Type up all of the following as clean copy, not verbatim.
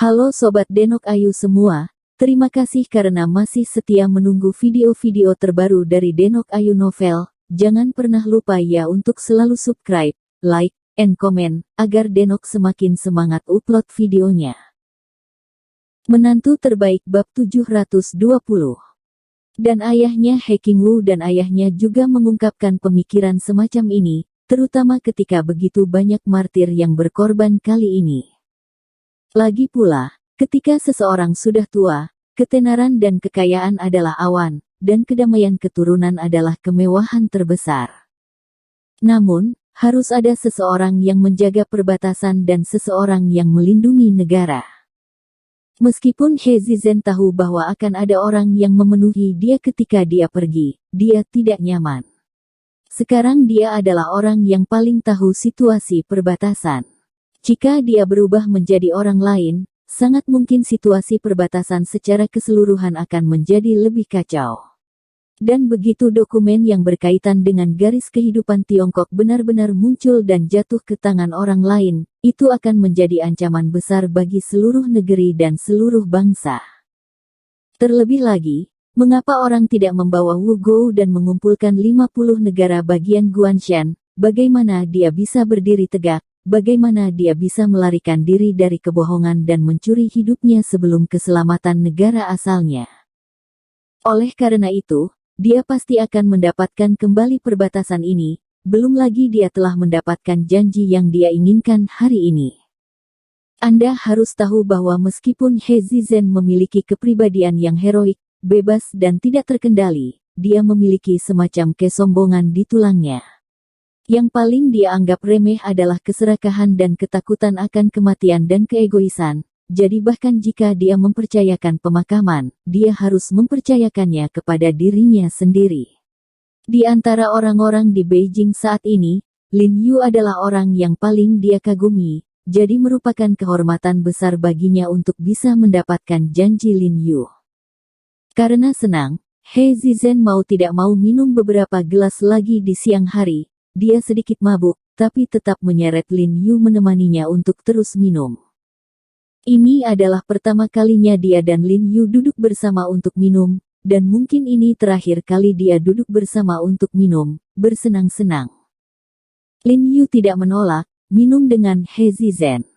Halo Sobat Denok Ayu semua, terima kasih karena masih setia menunggu video-video terbaru dari Denok Ayu Novel. Jangan pernah lupa ya untuk selalu subscribe, like, and comment, agar Denok semakin semangat upload videonya. Menantu terbaik bab 720. Dan ayahnya He Qingwu dan ayahnya juga mengungkapkan pemikiran semacam ini, terutama ketika begitu banyak martir yang berkorban kali ini. Lagi pula, ketika seseorang sudah tua, ketenaran dan kekayaan adalah awan, dan kedamaian keturunan adalah kemewahan terbesar. Namun, harus ada seseorang yang menjaga perbatasan dan seseorang yang melindungi negara. Meskipun He Zizhen tahu bahwa akan ada orang yang memenuhi dia ketika dia pergi, dia tidak nyaman. Sekarang dia adalah orang yang paling tahu situasi perbatasan. Jika dia berubah menjadi orang lain, sangat mungkin situasi perbatasan secara keseluruhan akan menjadi lebih kacau. Dan begitu dokumen yang berkaitan dengan garis kehidupan Tiongkok benar-benar muncul dan jatuh ke tangan orang lain, itu akan menjadi ancaman besar bagi seluruh negeri dan seluruh bangsa. Terlebih lagi, mengapa orang tidak membawa Wu Gou dan mengumpulkan 50 negara bagian Guanshan? Bagaimana dia bisa berdiri tegak? Bagaimana dia bisa melarikan diri dari kebohongan dan mencuri hidupnya sebelum keselamatan negara asalnya? Oleh karena itu, dia pasti akan mendapatkan kembali perbatasan ini, belum lagi dia telah mendapatkan janji yang dia inginkan hari ini. Anda harus tahu bahwa meskipun He Zizhen memiliki kepribadian yang heroik, bebas dan tidak terkendali, dia memiliki semacam kesombongan di tulangnya. Yang paling dia anggap remeh adalah keserakahan dan ketakutan akan kematian dan keegoisan. Jadi bahkan jika dia mempercayakan pemakaman, dia harus mempercayakannya kepada dirinya sendiri. Di antara orang-orang di Beijing saat ini, Lin Yu adalah orang yang paling dia kagumi, jadi merupakan kehormatan besar baginya untuk bisa mendapatkan janji Lin Yu. Karena senang, He Zizhen mau tidak mau minum beberapa gelas lagi di siang hari. Dia sedikit mabuk, tapi tetap menyeret Lin Yu menemaninya untuk terus minum. Ini adalah pertama kalinya dia dan Lin Yu duduk bersama untuk minum, dan mungkin ini terakhir kali dia duduk bersama untuk minum, bersenang-senang. Lin Yu tidak menolak, minum dengan He Zizhen.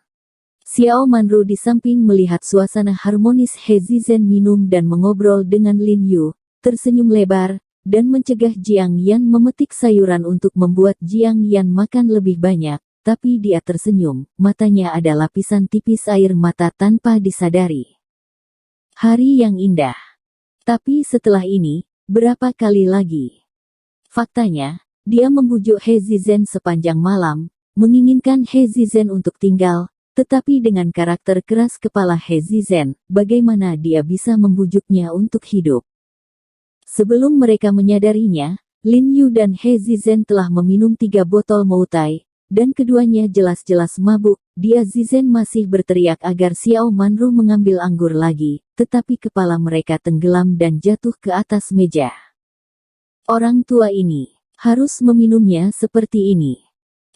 Xiao Manru di samping melihat suasana harmonis He Zizhen minum dan mengobrol dengan Lin Yu, tersenyum lebar, dan mencegah Jiang Yan memetik sayuran untuk membuat Jiang Yan makan lebih banyak, tapi dia tersenyum, matanya ada lapisan tipis air mata tanpa disadari. Hari yang indah. Tapi setelah ini, berapa kali lagi? Faktanya, dia membujuk He Zizhen sepanjang malam, menginginkan He Zizhen untuk tinggal, tetapi dengan karakter keras kepala He Zizhen, bagaimana dia bisa membujuknya untuk hidup? Sebelum mereka menyadarinya, Lin Yu dan He Zizhen telah meminum 3 botol Moutai, dan keduanya jelas-jelas mabuk. Dia Zizhen masih berteriak agar Xiao Manru mengambil anggur lagi, tetapi kepala mereka tenggelam dan jatuh ke atas meja. Orang tua ini harus meminumnya seperti ini.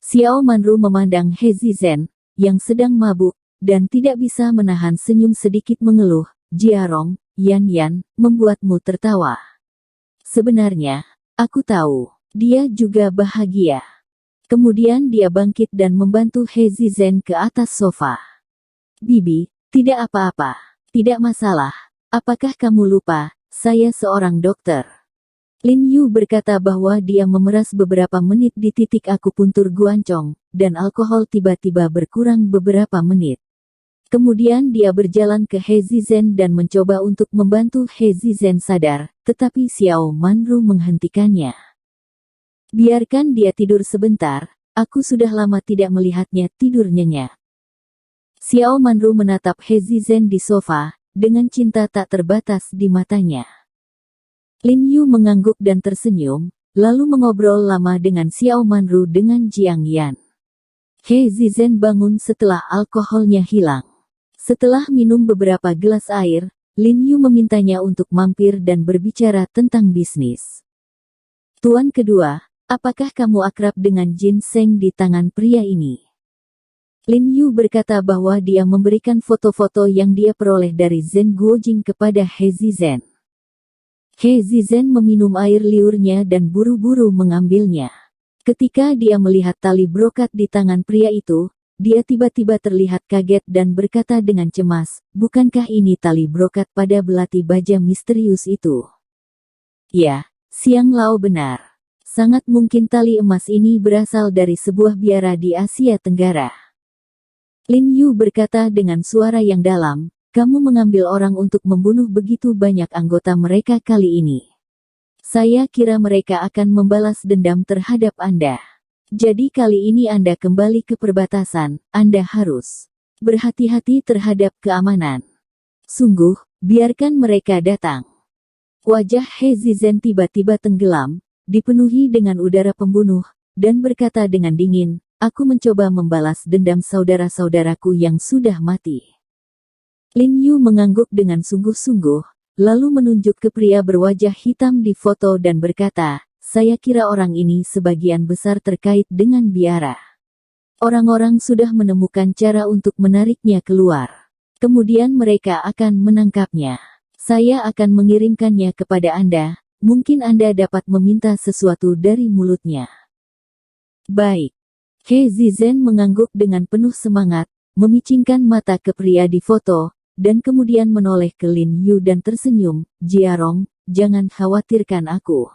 Xiao Manru memandang He Zizhen, yang sedang mabuk, dan tidak bisa menahan senyum sedikit mengeluh. Jiarong, Yan membuatmu tertawa. Sebenarnya, aku tahu, dia juga bahagia. Kemudian dia bangkit dan membantu He Zizhen ke atas sofa. Bibi, tidak apa-apa, tidak masalah. Apakah kamu lupa, saya seorang dokter? Lin Yu berkata bahwa dia memeras beberapa menit di titik akupuntur guancong, dan alkohol tiba-tiba berkurang beberapa menit. Kemudian dia berjalan ke He Zizhen dan mencoba untuk membantu He Zizhen sadar, tetapi Xiao Manru menghentikannya. Biarkan dia tidur sebentar, aku sudah lama tidak melihatnya tidur nyenyak. Xiao Manru menatap He Zizhen di sofa, dengan cinta tak terbatas di matanya. Lin Yu mengangguk dan tersenyum, lalu mengobrol lama dengan Xiao Manru dengan Jiang Yan. He Zizhen bangun setelah alkoholnya hilang. Setelah minum beberapa gelas air, Lin Yu memintanya untuk mampir dan berbicara tentang bisnis. Tuan kedua, apakah kamu akrab dengan ginseng di tangan pria ini? Lin Yu berkata bahwa dia memberikan foto-foto yang dia peroleh dari Zhen Guojing kepada He Zizhen. He Zizhen meminum air liurnya dan buru-buru mengambilnya. Ketika dia melihat tali brokat di tangan pria itu, dia tiba-tiba terlihat kaget dan berkata dengan cemas, "Bukankah ini tali brokat pada belati baja misterius itu?" Ya, Xiang Lao benar. Sangat mungkin tali emas ini berasal dari sebuah biara di Asia Tenggara. Lin Yu berkata dengan suara yang dalam, "Kamu mengambil orang untuk membunuh begitu banyak anggota mereka kali ini. Saya kira mereka akan membalas dendam terhadap Anda. Jadi kali ini Anda kembali ke perbatasan, Anda harus berhati-hati terhadap keamanan. Sungguh, biarkan mereka datang." Wajah He Zizhen tiba-tiba tenggelam, dipenuhi dengan udara pembunuh, dan berkata dengan dingin, "Aku mencoba membalas dendam saudara-saudaraku yang sudah mati." Lin Yu mengangguk dengan sungguh-sungguh, lalu menunjuk ke pria berwajah hitam di foto dan berkata, "Saya kira orang ini sebagian besar terkait dengan biara. Orang-orang sudah menemukan cara untuk menariknya keluar. Kemudian mereka akan menangkapnya. Saya akan mengirimkannya kepada Anda, mungkin Anda dapat meminta sesuatu dari mulutnya." Baik. He Zizhen mengangguk dengan penuh semangat, memicingkan mata ke pria di foto, dan kemudian menoleh ke Lin Yu dan tersenyum, "Jiarong, jangan khawatirkan aku.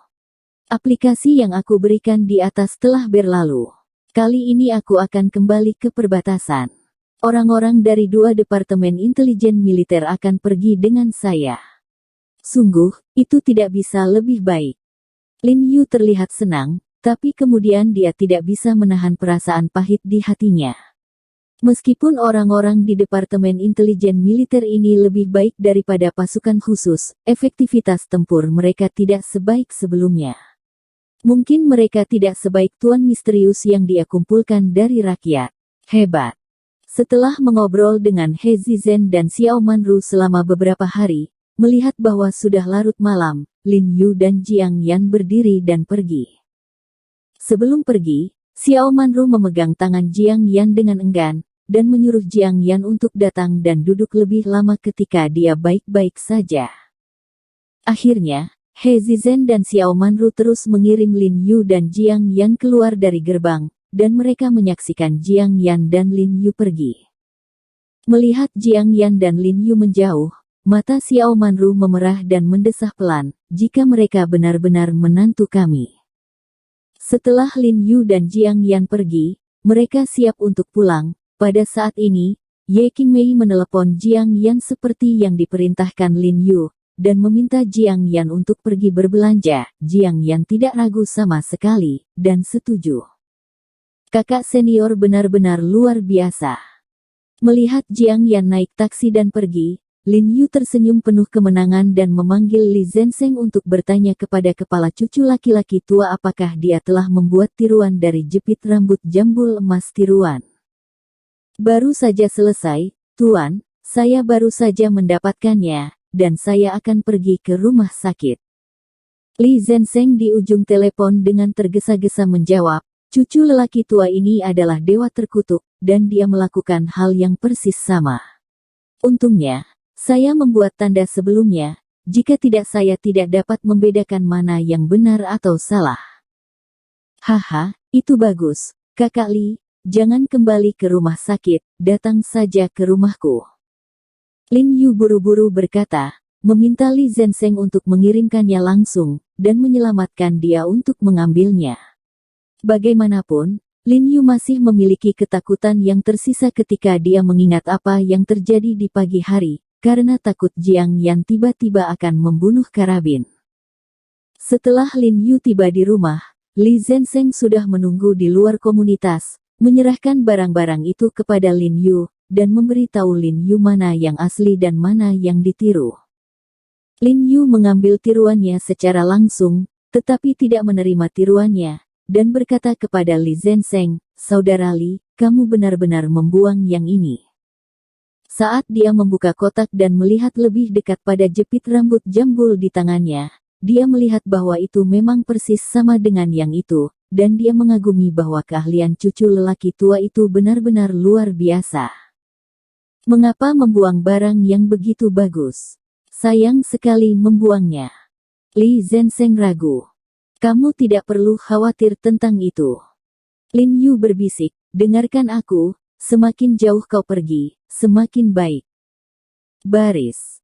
Aplikasi yang aku berikan di atas telah berlalu. Kali ini aku akan kembali ke perbatasan. Orang-orang dari 2 departemen intelijen militer akan pergi dengan saya. Sungguh, itu tidak bisa lebih baik." Lin Yu terlihat senang, tapi kemudian dia tidak bisa menahan perasaan pahit di hatinya. Meskipun orang-orang di Departemen Intelijen Militer ini lebih baik daripada pasukan khusus, efektivitas tempur mereka tidak sebaik sebelumnya. Mungkin mereka tidak sebaik tuan misterius yang dia kumpulkan dari rakyat. Hebat. Setelah mengobrol dengan He Zizhen dan Xiao Manru selama beberapa hari, melihat bahwa sudah larut malam, Lin Yu dan Jiang Yan berdiri dan pergi. Sebelum pergi, Xiao Manru memegang tangan Jiang Yan dengan enggan, dan menyuruh Jiang Yan untuk datang dan duduk lebih lama ketika dia baik-baik saja. Akhirnya, He Zizhen dan Xiao Manru terus mengirim Lin Yu dan Jiang Yan keluar dari gerbang, dan mereka menyaksikan Jiang Yan dan Lin Yu pergi. Melihat Jiang Yan dan Lin Yu menjauh, mata Xiao Manru memerah dan mendesah pelan, "Jika mereka benar-benar menantu kami." Setelah Lin Yu dan Jiang Yan pergi, mereka siap untuk pulang. Pada saat ini, Ye Qingmei menelepon Jiang Yan seperti yang diperintahkan Lin Yu, dan meminta Jiang Yan untuk pergi berbelanja. Jiang Yan tidak ragu sama sekali, dan setuju. Kakak senior benar-benar luar biasa. Melihat Jiang Yan naik taksi dan pergi, Lin Yu tersenyum penuh kemenangan dan memanggil Li Zhensheng untuk bertanya kepada kepala cucu laki-laki tua apakah dia telah membuat tiruan dari jepit rambut jambul emas tiruan. "Baru saja selesai, Tuan, saya baru saja mendapatkannya, dan saya akan pergi ke rumah sakit." Li Zhensheng di ujung telepon dengan tergesa-gesa menjawab, "Cucu lelaki tua ini adalah dewa terkutuk, dan dia melakukan hal yang persis sama. Untungnya, saya membuat tanda sebelumnya, jika tidak saya tidak dapat membedakan mana yang benar atau salah." "Haha, itu bagus, Kakak Li, jangan kembali ke rumah sakit, datang saja ke rumahku." Lin Yu buru-buru berkata, meminta Li Zhensheng untuk mengirimkannya langsung, dan menyelamatkan dia untuk mengambilnya. Bagaimanapun, Lin Yu masih memiliki ketakutan yang tersisa ketika dia mengingat apa yang terjadi di pagi hari, karena takut Jiang Yan tiba-tiba akan membunuh karabin. Setelah Lin Yu tiba di rumah, Li Zhensheng sudah menunggu di luar komunitas, menyerahkan barang-barang itu kepada Lin Yu, dan memberitahu Lin Yu mana yang asli dan mana yang ditiru. Lin Yu mengambil tiruannya secara langsung, tetapi tidak menerima tiruannya, dan berkata kepada Li Zhensheng, "Saudara Li, kamu benar-benar membuang yang ini." Saat dia membuka kotak dan melihat lebih dekat pada jepit rambut jambul di tangannya, dia melihat bahwa itu memang persis sama dengan yang itu, dan dia mengagumi bahwa keahlian cucu lelaki tua itu benar-benar luar biasa. Mengapa membuang barang yang begitu bagus? Sayang sekali membuangnya. Li Zhensheng ragu. Kamu tidak perlu khawatir tentang itu. Lin Yu berbisik, dengarkan aku, semakin jauh kau pergi, semakin baik. Baris.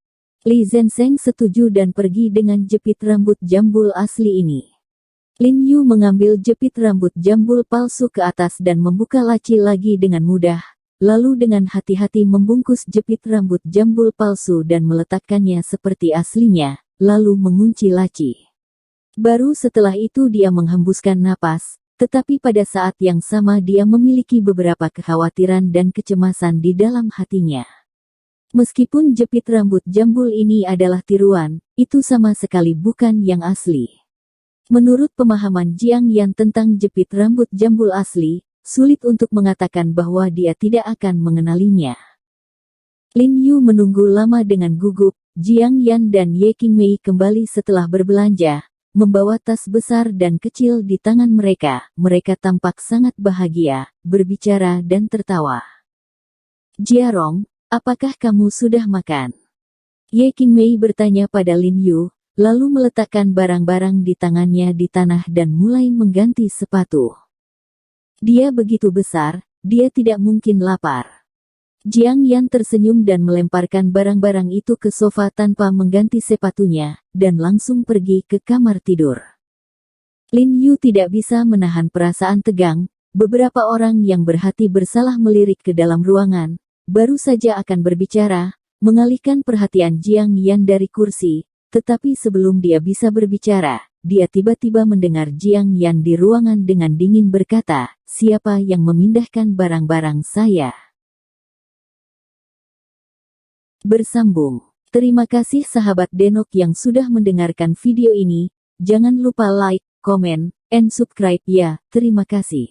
Li Zhensheng setuju dan pergi dengan jepit rambut jambul asli ini. Lin Yu mengambil jepit rambut jambul palsu ke atas dan membuka laci lagi dengan mudah, lalu dengan hati-hati membungkus jepit rambut jambul palsu dan meletakkannya seperti aslinya, lalu mengunci laci. Baru setelah itu dia menghembuskan napas, tetapi pada saat yang sama dia memiliki beberapa kekhawatiran dan kecemasan di dalam hatinya. Meskipun jepit rambut jambul ini adalah tiruan, itu sama sekali bukan yang asli. Menurut pemahaman Jiang Yan tentang jepit rambut jambul asli, sulit untuk mengatakan bahwa dia tidak akan mengenalinya. Lin Yu menunggu lama dengan gugup. Jiang Yan dan Ye Qingmei kembali setelah berbelanja, membawa tas besar dan kecil di tangan mereka. Mereka tampak sangat bahagia, berbicara dan tertawa. Jiarong, apakah kamu sudah makan? Ye Qingmei bertanya pada Lin Yu, lalu meletakkan barang-barang di tangannya di tanah dan mulai mengganti sepatu. Dia begitu besar, dia tidak mungkin lapar. Jiang Yan tersenyum dan melemparkan barang-barang itu ke sofa tanpa mengganti sepatunya, dan langsung pergi ke kamar tidur. Lin Yu tidak bisa menahan perasaan tegang. Beberapa orang yang berhati bersalah melirik ke dalam ruangan, baru saja akan berbicara, mengalihkan perhatian Jiang Yan dari kursi, tetapi sebelum dia bisa berbicara, dia tiba-tiba mendengar Jiang Yan di ruangan dengan dingin berkata, "Siapa yang memindahkan barang-barang saya?" Bersambung. Terima kasih sahabat Denok yang sudah mendengarkan video ini. Jangan lupa like, comment, and subscribe ya. Terima kasih.